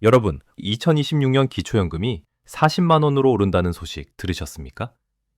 여러분, 2026년 기초연금이 40만 원으로 오른다는 소식 들으셨습니까?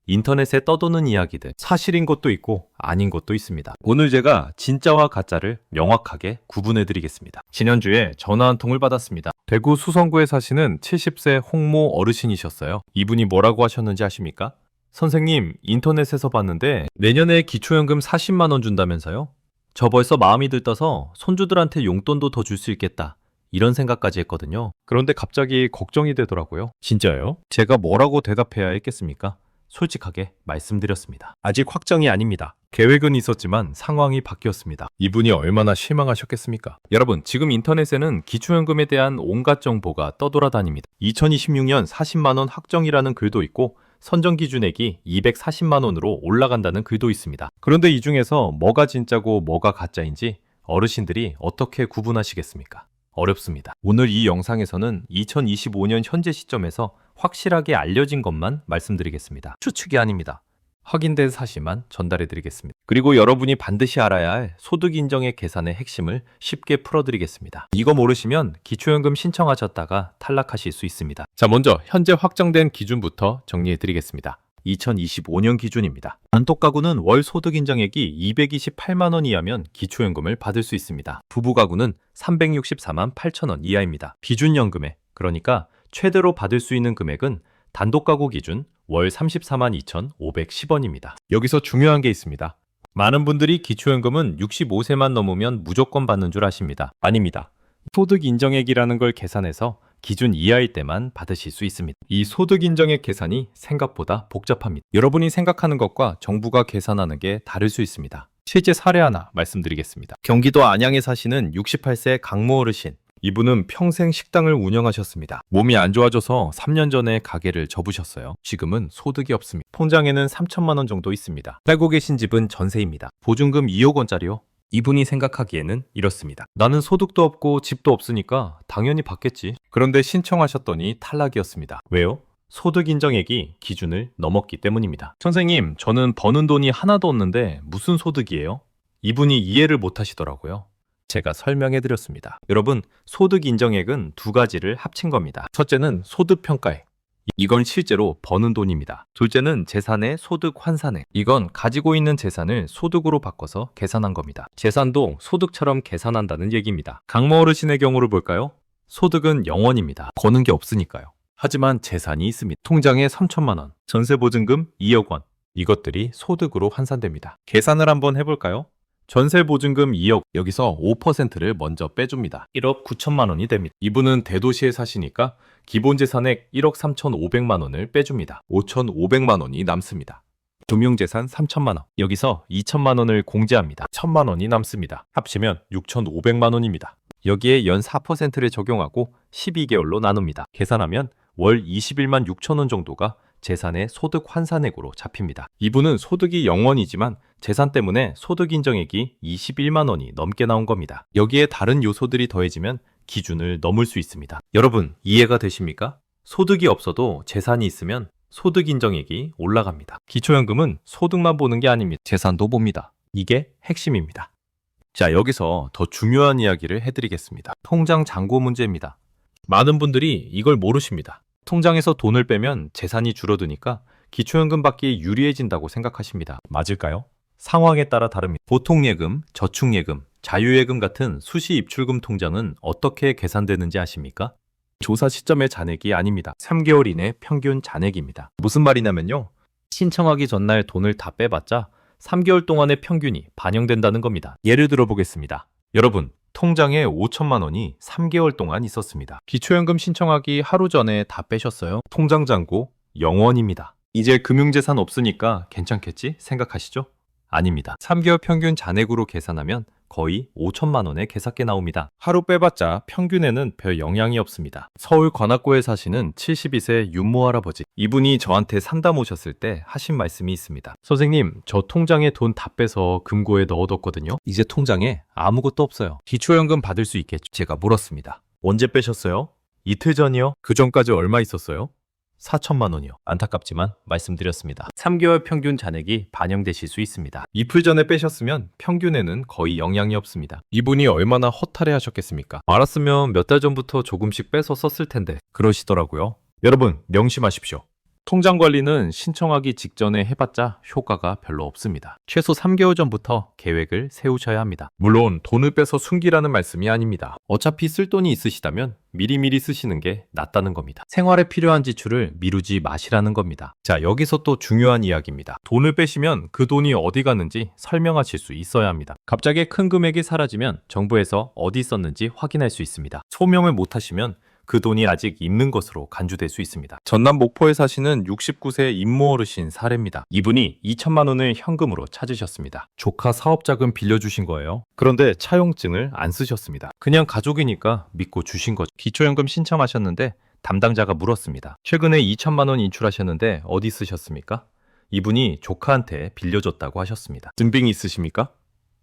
인터넷에 떠도는 이야기들, 사실인 것도 있고 아닌 것도 있습니다. 오늘 제가 진짜와 가짜를 명확하게 구분해 드리겠습니다. 지난주에 전화 한 통을 받았습니다. 대구 수성구에 사시는 70세 홍모 어르신이셨어요. 이분이 뭐라고 하셨는지 아십니까? 선생님, 인터넷에서 봤는데 내년에 기초연금 40만 원 준다면서요? 저 벌써 마음이 들떠서 손주들한테 용돈도 더 줄 수 있겠다. 이런 생각까지 했거든요. 그런데 갑자기 걱정이 되더라고요. 진짜요? 제가 뭐라고 대답해야 했겠습니까? 솔직하게 말씀드렸습니다. 아직 확정이 아닙니다. 계획은 있었지만 상황이 바뀌었습니다. 이분이 얼마나 실망하셨겠습니까? 여러분, 지금 인터넷에는 기초연금에 대한 온갖 정보가 떠돌아다닙니다. 2026년 40만 원 확정이라는 글도 있고 선정 기준액이 240만 원으로 올라간다는 글도 있습니다. 그런데 이 중에서 뭐가 진짜고 뭐가 가짜인지 어르신들이 어떻게 구분하시겠습니까? 어렵습니다. 오늘 이 영상에서는 2025년 현재 시점에서 확실하게 알려진 것만 말씀드리겠습니다. 추측이 아닙니다. 확인된 사실만 전달해드리겠습니다. 그리고 여러분이 반드시 알아야 할 소득 인정의 계산의 핵심을 쉽게 풀어드리겠습니다. 이거 모르시면 기초연금 신청하셨다가 탈락하실 수 있습니다. 자, 먼저 현재 확정된 기준부터 정리해드리겠습니다. 2025년 기준입니다. 단독 가구는 월 소득 인정액이 228만 원 이하면 기초연금을 받을 수 있습니다. 부부 가구는 364만 8천 원 이하입니다. 기준연금액, 그러니까 최대로 받을 수 있는 금액은 단독 가구 기준 월 34만 2,510원입니다. 여기서 중요한 게 있습니다. 많은 분들이 기초연금은 65세만 넘으면 무조건 받는 줄 아십니다. 아닙니다. 소득 인정액이라는 걸 계산해서 기준 이하일 때만 받으실 수 있습니다. 이 소득 인정액 계산이 생각보다 복잡합니다. 여러분이 생각하는 것과 정부가 계산하는 게 다를 수 있습니다. 실제 사례 하나 말씀드리겠습니다. 경기도 안양에 사시는 68세 강모 어르신. 이분은 평생 식당을 운영하셨습니다. 몸이 안 좋아져서 3년 전에 가게를 접으셨어요. 지금은 소득이 없습니다. 통장에는 3천만 원 정도 있습니다. 살고 계신 집은 전세입니다. 보증금 2억 원짜리요? 이분이 생각하기에는 이렇습니다. 나는 소득도 없고 집도 없으니까 당연히 받겠지. 그런데 신청하셨더니 탈락이었습니다. 왜요? 소득 인정액이 기준을 넘었기 때문입니다. 선생님, 저는 버는 돈이 하나도 없는데 무슨 소득이에요? 이분이 이해를 못 하시더라고요. 제가 설명해 드렸습니다. 여러분, 소득 인정액은 두 가지를 합친 겁니다. 첫째는 소득 평가액. 이건 실제로 버는 돈입니다. 둘째는 재산의 소득 환산액. 이건 가지고 있는 재산을 소득으로 바꿔서 계산한 겁니다. 재산도 소득처럼 계산한다는 얘기입니다. 강모 어르신의 경우를 볼까요? 소득은 0원입니다. 버는 게 없으니까요. 하지만 재산이 있습니다. 통장에 3천만 원, 전세 보증금 2억 원. 이것들이 소득으로 환산됩니다. 계산을 한번 해볼까요? 전세 보증금 2억, 여기서 5%를 먼저 빼줍니다. 1억 9천만 원이 됩니다. 이분은 대도시에 사시니까 기본 재산액 1억 3,500만 원을 빼줍니다. 5,500만 원이 남습니다. 금융재산 3천만 원, 여기서 2천만 원을 공제합니다. 1천만 원이 남습니다. 합치면 6,500만 원입니다. 여기에 연 4%를 적용하고 12개월로 나눕니다. 계산하면 월 21만 6천 원 정도가 재산의 소득 환산액으로 잡힙니다. 이분은 소득이 0원이지만 재산 때문에 소득 인정액이 21만 원이 넘게 나온 겁니다. 여기에 다른 요소들이 더해지면 기준을 넘을 수 있습니다. 여러분, 이해가 되십니까? 소득이 없어도 재산이 있으면 소득 인정액이 올라갑니다. 기초연금은 소득만 보는 게 아닙니다. 재산도 봅니다. 이게 핵심입니다. 자, 여기서 더 중요한 이야기를 해드리겠습니다. 통장 잔고 문제입니다. 많은 분들이 이걸 모르십니다. 통장에서 돈을 빼면 재산이 줄어드니까 기초연금 받기 유리해진다고 생각하십니다. 맞을까요? 상황에 따라 다릅니다. 보통예금, 저축예금, 자유예금 같은 수시 입출금 통장은 어떻게 계산되는지 아십니까? 조사 시점의 잔액이 아닙니다. 3개월 이내 평균 잔액입니다. 무슨 말이냐면요. 신청하기 전날 돈을 다 빼봤자 3개월 동안의 평균이 반영된다는 겁니다. 예를 들어 보겠습니다. 여러분, 통장에 5천만 원이 3개월 동안 있었습니다. 기초연금 신청하기 하루 전에 다 빼셨어요. 통장 잔고 0원입니다. 이제 금융재산 없으니까 괜찮겠지 생각하시죠? 아닙니다. 3개월 평균 잔액으로 계산하면 거의 5천만 원의 계산게 나옵니다. 하루 빼봤자 평균에는 별 영향이 없습니다. 서울 관악구에 사시는 72세 윤모 할아버지. 이분이 저한테 상담 오셨을 때 하신 말씀이 있습니다. 선생님, 저 통장에 돈 다 빼서 금고에 넣어뒀거든요. 이제 통장에 아무것도 없어요. 기초연금 받을 수 있겠죠? 제가 물었습니다. 언제 빼셨어요? 이틀 전이요? 그 전까지 얼마 있었어요? 4천만 원이요. 안타깝지만 말씀드렸습니다. 3개월 평균 잔액이 반영되실 수 있습니다. 이틀 전에 빼셨으면 평균에는 거의 영향이 없습니다. 이분이 얼마나 허탈해 하셨겠습니까? 알았으면 몇 달 전부터 조금씩 빼서 썼을 텐데 그러시더라고요. 여러분 명심하십시오. 통장 관리는 신청하기 직전에 해봤자 효과가 별로 없습니다. 최소 3개월 전부터 계획을 세우셔야 합니다. 물론 돈을 빼서 숨기라는 말씀이 아닙니다. 어차피 쓸 돈이 있으시다면 미리미리 쓰시는 게 낫다는 겁니다. 생활에 필요한 지출을 미루지 마시라는 겁니다. 자, 여기서 또 중요한 이야기입니다. 돈을 빼시면 그 돈이 어디 갔는지 설명하실 수 있어야 합니다. 갑자기 큰 금액이 사라지면 정부에서 어디 썼는지 확인할 수 있습니다. 소명을 못 하시면 그 돈이 아직 있는 것으로 간주될 수 있습니다. 전남 목포에 사시는 69세 임모 어르신 사례입니다. 이분이 2천만 원을 현금으로 찾으셨습니다. 조카 사업자금 빌려주신 거예요. 그런데 차용증을 안 쓰셨습니다. 그냥 가족이니까 믿고 주신 거죠. 기초연금 신청하셨는데 담당자가 물었습니다. 최근에 2천만 원 인출하셨는데 어디 쓰셨습니까? 이분이 조카한테 빌려줬다고 하셨습니다. 증빙이 있으십니까?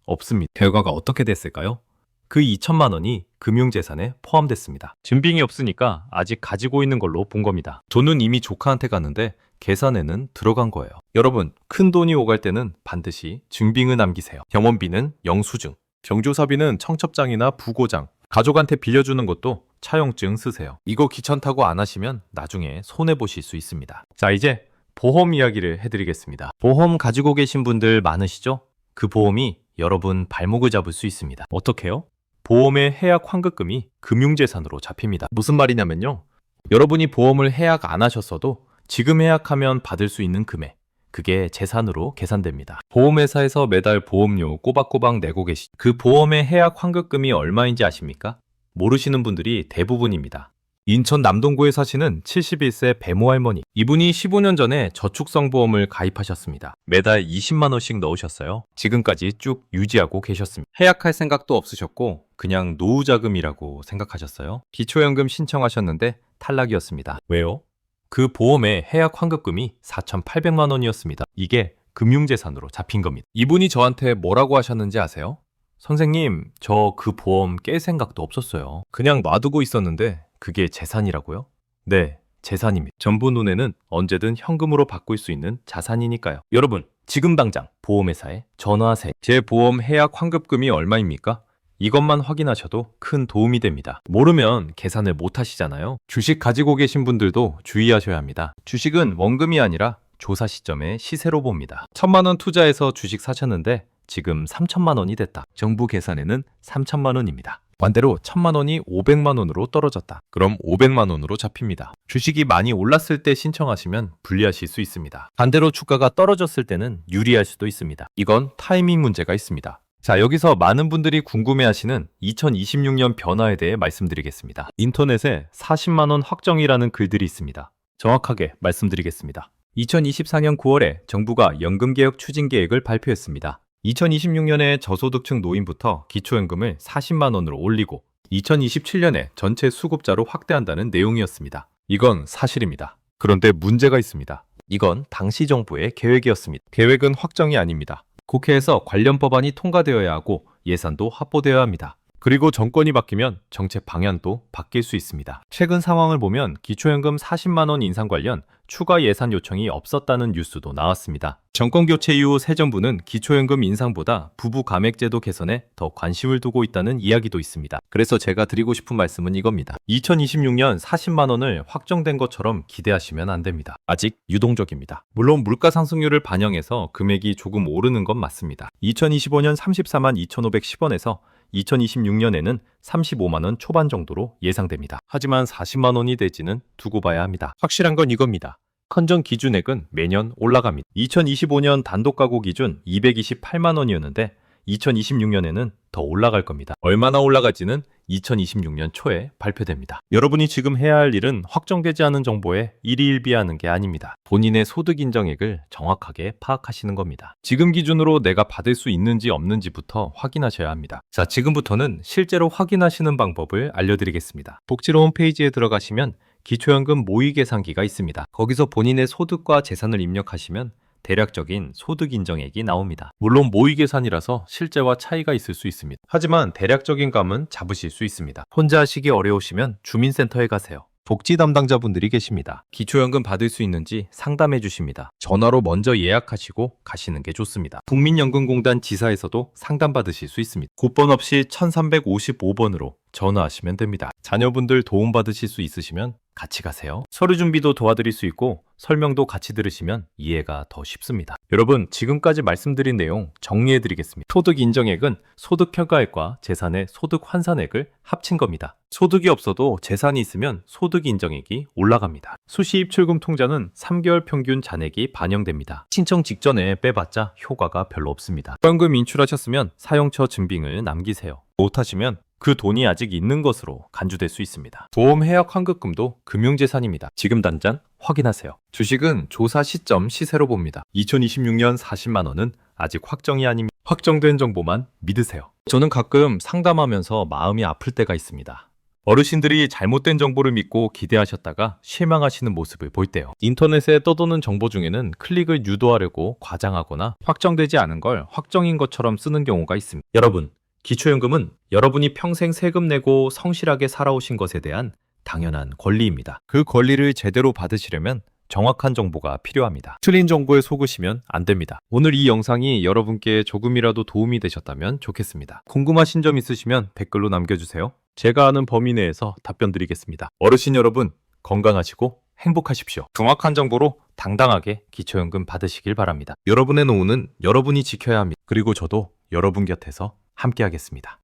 없습니다. 결과가 어떻게 됐을까요? 그 2천만 원이 금융재산에 포함됐습니다. 증빙이 없으니까 아직 가지고 있는 걸로 본 겁니다. 돈은 이미 조카한테 갔는데 계산에는 들어간 거예요. 여러분, 큰 돈이 오갈 때는 반드시 증빙을 남기세요. 병원비는 영수증, 경조사비는 청첩장이나 부고장, 가족한테 빌려주는 것도 차용증 쓰세요. 이거 귀찮다고 안 하시면 나중에 손해보실 수 있습니다. 자, 이제 보험 이야기를 해드리겠습니다. 보험 가지고 계신 분들 많으시죠? 그 보험이 여러분 발목을 잡을 수 있습니다. 어떻게요? 보험의 해약 환급금이 금융재산으로 잡힙니다. 무슨 말이냐면요. 여러분이 보험을 해약 안 하셨어도 지금 해약하면 받을 수 있는 금액, 그게 재산으로 계산됩니다. 보험회사에서 매달 보험료 꼬박꼬박 내고 그 보험의 해약 환급금이 얼마인지 아십니까? 모르시는 분들이 대부분입니다. 인천 남동구에 사시는 71세 배모 할머니. 이분이 15년 전에 저축성 보험을 가입하셨습니다. 매달 20만 원씩 넣으셨어요. 지금까지 쭉 유지하고 계셨습니다. 해약할 생각도 없으셨고 그냥 노후자금이라고 생각하셨어요. 기초연금 신청하셨는데 탈락이었습니다. 왜요? 그 보험의 해약 환급금이 4,800만 원이었습니다. 이게 금융재산으로 잡힌 겁니다. 이분이 저한테 뭐라고 하셨는지 아세요? 선생님, 저 그 보험 깰 생각도 없었어요. 그냥 놔두고 있었는데 그게 재산이라고요? 네, 재산입니다. 정부 눈에는 언제든 현금으로 바꿀 수 있는 자산이니까요. 여러분, 지금 당장 보험회사에 전화하세요. 제 보험 해약 환급금이 얼마입니까? 이것만 확인하셔도 큰 도움이 됩니다. 모르면 계산을 못 하시잖아요. 주식 가지고 계신 분들도 주의하셔야 합니다. 주식은 원금이 아니라 조사 시점에 시세로 봅니다. 1,000만 원 투자해서 주식 사셨는데 지금 3천만 원이 됐다. 정부 계산에는 3천만 원입니다. 반대로 1,000만 원이 500만 원으로 떨어졌다. 그럼 500만 원으로 잡힙니다. 주식이 많이 올랐을 때 신청하시면 불리하실 수 있습니다. 반대로 주가가 떨어졌을 때는 유리할 수도 있습니다. 이건 타이밍 문제가 있습니다. 자, 여기서 많은 분들이 궁금해하시는 2026년 변화에 대해 말씀드리겠습니다. 인터넷에 40만 원 확정이라는 글들이 있습니다. 정확하게 말씀드리겠습니다. 2024년 9월에 정부가 연금개혁 추진 계획을 발표했습니다. 2026년에 저소득층 노인부터 기초연금을 40만 원으로 올리고 2027년에 전체 수급자로 확대한다는 내용이었습니다. 이건 사실입니다. 그런데 문제가 있습니다. 이건 당시 정부의 계획이었습니다. 계획은 확정이 아닙니다. 국회에서 관련 법안이 통과되어야 하고 예산도 확보되어야 합니다. 그리고 정권이 바뀌면 정책 방향도 바뀔 수 있습니다. 최근 상황을 보면 기초연금 40만 원 인상 관련 추가 예산 요청이 없었다는 뉴스도 나왔습니다. 정권 교체 이후 새 정부는 기초연금 인상보다 부부 감액제도 개선에 더 관심을 두고 있다는 이야기도 있습니다. 그래서 제가 드리고 싶은 말씀은 이겁니다. 2026년 40만 원을 확정된 것처럼 기대하시면 안 됩니다. 아직 유동적입니다. 물론 물가 상승률을 반영해서 금액이 조금 오르는 건 맞습니다. 2025년 34만 2,510원에서 2026년에는 35만 원 초반 정도로 예상됩니다. 하지만 40만 원이 될지는 두고 봐야 합니다. 확실한 건 이겁니다. 헌정 기준액은 매년 올라갑니다. 2025년 단독가구 기준 228만 원이었는데 2026년에는 더 올라갈 겁니다. 얼마나 올라갈지는 2026년 초에 발표됩니다. 여러분이 지금 해야 할 일은 확정되지 않은 정보에 일희일비하는 게 아닙니다. 본인의 소득 인정액을 정확하게 파악하시는 겁니다. 지금 기준으로 내가 받을 수 있는지 없는지부터 확인하셔야 합니다. 자, 지금부터는 실제로 확인하시는 방법을 알려드리겠습니다. 복지로 홈페이지에 들어가시면 기초연금 모의 계산기가 있습니다. 거기서 본인의 소득과 재산을 입력하시면 대략적인 소득 인정액이 나옵니다. 물론 모의 계산이라서 실제와 차이가 있을 수 있습니다. 하지만 대략적인 감은 잡으실 수 있습니다. 혼자 하시기 어려우시면 주민센터에 가세요. 복지 담당자분들이 계십니다. 기초연금 받을 수 있는지 상담해 주십니다. 전화로 먼저 예약하시고 가시는 게 좋습니다. 국민연금공단 지사에서도 상담받으실 수 있습니다. 국번 없이 1355번으로 전화하시면 됩니다. 자녀분들 도움받으실 수 있으시면 같이 가세요. 서류 준비도 도와드릴 수 있고 설명도 같이 들으시면 이해가 더 쉽습니다. 여러분, 지금까지 말씀드린 내용 정리해드리겠습니다. 소득 인정액은 소득 평가액과 재산의 소득 환산액을 합친 겁니다. 소득이 없어도 재산이 있으면 소득 인정액이 올라갑니다. 수시입출금 통장은 3개월 평균 잔액이 반영됩니다. 신청 직전에 빼봤자 효과가 별로 없습니다. 현금 인출하셨으면 사용처 증빙을 남기세요. 못하시면 그 돈이 아직 있는 것으로 간주될 수 있습니다. 보험 해약 환급금도 금융재산입니다. 지금 당장 확인하세요. 주식은 조사 시점 시세로 봅니다. 2026년 40만 원은 아직 확정이 아닙니다. 확정된 정보만 믿으세요. 저는 가끔 상담하면서 마음이 아플 때가 있습니다. 어르신들이 잘못된 정보를 믿고 기대하셨다가 실망하시는 모습을 볼 때요. 인터넷에 떠도는 정보 중에는 클릭을 유도하려고 과장하거나 확정되지 않은 걸 확정인 것처럼 쓰는 경우가 있습니다. 여러분, 기초연금은 여러분이 평생 세금 내고 성실하게 살아오신 것에 대한 당연한 권리입니다. 그 권리를 제대로 받으시려면 정확한 정보가 필요합니다. 틀린 정보에 속으시면 안 됩니다. 오늘 이 영상이 여러분께 조금이라도 도움이 되셨다면 좋겠습니다. 궁금하신 점 있으시면 댓글로 남겨주세요. 제가 아는 범위 내에서 답변 드리겠습니다. 어르신 여러분, 건강하시고 행복하십시오. 정확한 정보로 당당하게 기초연금 받으시길 바랍니다. 여러분의 노후는 여러분이 지켜야 합니다. 그리고 저도 여러분 곁에서 함께 하겠습니다.